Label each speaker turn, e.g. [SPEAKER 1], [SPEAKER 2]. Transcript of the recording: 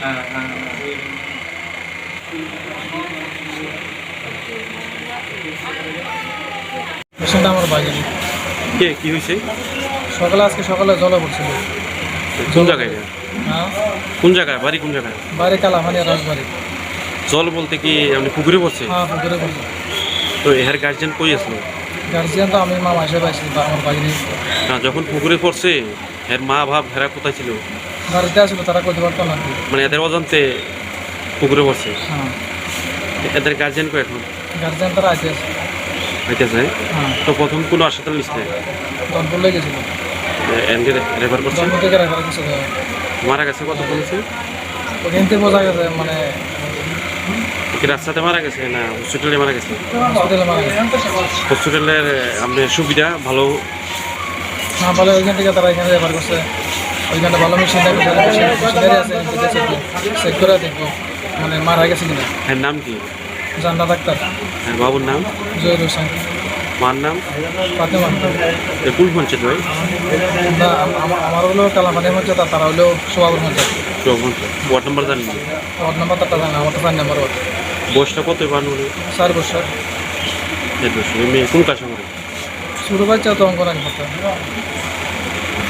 [SPEAKER 1] হ্যাঁ হ্যাঁ
[SPEAKER 2] পেশেন্টটা আমার বাগিনী।
[SPEAKER 3] কে কি হয়েছে?
[SPEAKER 2] আজকে সকালে জলে পড়ছিল।
[SPEAKER 3] কোন জায়গায়?
[SPEAKER 2] হ্যাঁ,
[SPEAKER 3] কোন জায়গায় বাড়ি? কোন জায়গায়?
[SPEAKER 2] বাড়ি কালামানি রাজবাড়ি।
[SPEAKER 3] জল বলতে কি আপনি পুকুরে পড়ছে?
[SPEAKER 2] হ্যাঁ, পুকুরে পড়ছে।
[SPEAKER 3] তো এর গার্জিয়ান কই আসলো?
[SPEAKER 2] গার্জিয়ান তো আমি মামা হিসেবে আসছি, বা আমার বাগিনী
[SPEAKER 3] না, যখন পুকুরে পড়ছে এর মা ভাব হেরা কোথায় ছিল?
[SPEAKER 2] বাড়িতে আসলো, তারা করতে পারতো না কি।
[SPEAKER 3] মানে এদের অজান্তে পুকুরে পড়ছে।
[SPEAKER 2] হ্যাঁ,
[SPEAKER 3] এদের গার্জিয়ান কই এখন?
[SPEAKER 2] গার্জিয়ান তারা আসে।
[SPEAKER 3] হইতেছে।
[SPEAKER 2] হ্যাঁ,
[SPEAKER 3] তো প্রথম কোনো হাসপাতাল নিচ্ছে?
[SPEAKER 2] দলপুর গেছিল।
[SPEAKER 3] এনকে রেফার করছে?
[SPEAKER 2] দলপুর থেকে রেফার কিছু
[SPEAKER 3] মারা গেছে কত বলেছে?
[SPEAKER 2] ওখান থেকে বোঝা গেছে, মানে
[SPEAKER 3] কি রাস্তাতে মারা গেছে না হসপিটালে মারা গেছে?
[SPEAKER 2] হসপিটালে মারা গেছে।
[SPEAKER 3] হসপিটালের আপনার সুবিধা ভালো
[SPEAKER 2] না বলে ওইখান থেকে তারা এখানে রেফার করছে। ওইখানে ভালো মেশিনারি আছে, চেক করে দেখবো মানে মারা গেছে কিনা।
[SPEAKER 3] এর নাম কি?
[SPEAKER 2] জান্না ডাক্তার,
[SPEAKER 3] হ্যাঁ, বাবুর নাম?
[SPEAKER 2] জহির হোসেন।
[SPEAKER 3] মার নাম?
[SPEAKER 2] ফাতেমা।
[SPEAKER 3] কোন পঞ্চায়েত ভাই?
[SPEAKER 2] না, আমার হলো কালামানি পঞ্চায়েত, আর তারা হলো সোহাগুর পঞ্চায়েত।
[SPEAKER 3] ওয়ার্ড নাম্বার জানেন?
[SPEAKER 2] ওয়ার্ড নাম্বার তারটা জানা, আমার তো 4 নাম্বার ওয়ার্ড।
[SPEAKER 3] বয়সটা কত বানু?
[SPEAKER 2] 4 বছর।
[SPEAKER 3] মেয়ে কোন কাজ করে?
[SPEAKER 2] ছোটো বাচ্চা তো অঙ্কন করতে।